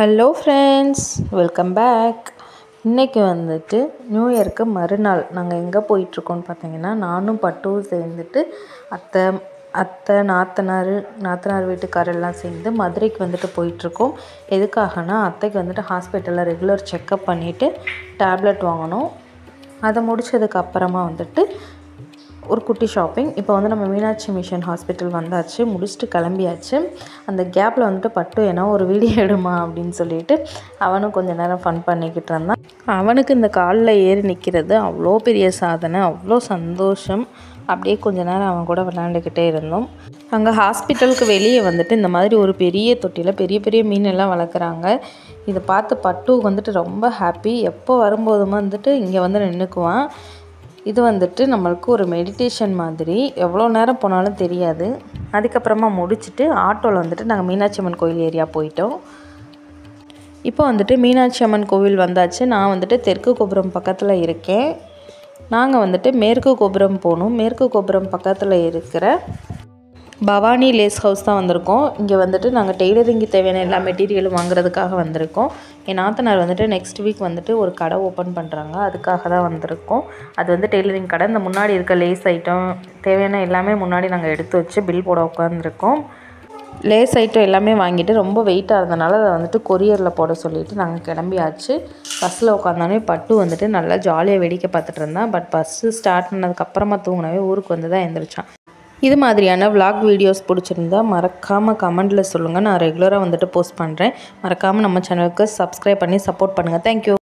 Hello friends, welcome back. இன்றைக்கி வந்துட்டு new இயருக்கு மறுநாள் நாங்கள் எங்கே போயிட்டுருக்கோன்னு பார்த்தீங்கன்னா, நானும் பட்டுவும் சேர்ந்துட்டு அத்தை நாத்தனார் வீட்டுக்காரெல்லாம் சேர்ந்து மதுரைக்கு வந்துட்டு போயிட்டுருக்கோம். எதுக்காகனா, அத்தைக்கு வந்துட்டு ஹாஸ்பிட்டலில் ரெகுலர் செக்கப் பண்ணிவிட்டு டேப்லெட் வாங்கணும். அதை முடித்ததுக்கப்புறமா வந்துட்டு ஒரு குட்டி ஷாப்பிங். இப்போ வந்து நம்ம மீனாட்சி மிஷன் ஹாஸ்பிட்டல் வந்தாச்சு, முடிச்சுட்டு கிளம்பியாச்சு. அந்த கேப்பில் வந்துட்டு பட்டு ஏன்னா ஒரு வீடியோ எடுமா அப்படின்னு சொல்லிட்டு அவனும் கொஞ்சம் நேரம் ஃபன் பண்ணிக்கிட்டு இருந்தான். அவனுக்கு இந்த காலில் ஏறி நிற்கிறது அவ்வளோ பெரிய சாதனை, அவ்வளோ சந்தோஷம். அப்படியே கொஞ்ச நேரம் அவன் கூட விளையாண்டுக்கிட்டே இருந்தோம். அங்கே ஹாஸ்பிட்டலுக்கு வெளியே வந்துட்டு இந்த மாதிரி ஒரு பெரிய தொட்டியில் பெரிய பெரிய மீனெல்லாம் வளர்க்குறாங்க. இதை பார்த்து பட்டு வந்துட்டு ரொம்ப ஹாப்பி. எப்போ வரும்போதும் வந்துட்டு இங்கே வந்து நின்றுக்குவான். இது வந்துட்டு நம்மளுக்கு ஒரு மெடிடேஷன் மாதிரி, எவ்வளோ நேரம் போனாலும் தெரியாது. அதுக்கப்புறமா முடிச்சுட்டு ஆட்டோவில் வந்துட்டு நாங்கள் மீனாட்சி அம்மன் கோவில் ஏரியா போயிட்டோம். இப்போ வந்துட்டு மீனாட்சி அம்மன் கோவில் வந்தாச்சு. நான் வந்துட்டு தெற்கு கோபுரம் பக்கத்தில் இருக்கேன். நாங்கள் வந்துட்டு மேற்கு கோபுரம் போகணும். மேற்கு கோபுரம் பக்கத்தில் இருக்கிற பவானி லேஸ் ஹவுஸ் தான் வந்திருக்கோம். இங்கே வந்துட்டு நாங்கள் டெய்லரிங்கு தேவையான எல்லா மெட்டீரியலும் வாங்குறதுக்காக வந்திருக்கோம். என் நாத்தனார் வந்துட்டு நெக்ஸ்ட் வீக் வந்துட்டு ஒரு கடை ஓப்பன் பண்ணுறாங்க, அதுக்காக தான் வந்திருக்கோம். அது வந்து டெய்லரிங் கடை. இந்த முன்னாடி இருக்க லேஸ் ஐட்டம் தேவையான எல்லாமே முன்னாடி நாங்கள் எடுத்து வச்சு பில் போட உட்காந்துருக்கோம். லேஸ் ஐட்டம் எல்லாமே வாங்கிட்டு ரொம்ப வெயிட்டாக இருந்தனால அதை வந்துட்டு கொரியரில் போட சொல்லிவிட்டு நாங்கள் கிளம்பியாச்சு. பஸ்ஸில் உட்காந்தோடனே பட்டு வந்துட்டு நல்லா ஜாலியாக வேடிக்கை பார்த்துட்டு இருந்தான். பட் பஸ்ஸு ஸ்டார்ட் பண்ணதுக்கப்புறமா தூங்கினவே ஊருக்கு வந்து தான் எழுந்திரிச்சான். இது மாதிரியான விளாக் வீடியோஸ் பிடிச்சிருந்தா மறக்காமல் கமெண்டில் சொல்லுங்கள். நான் ரெகுலராக வந்துட்டு போஸ்ட் பண்ணுறேன். மறக்காமல் நம்ம சேனலுக்கு சப்ஸ்கிரைப் பண்ணி சப்போர்ட் பண்ணுங்கள். தேங்க்யூ.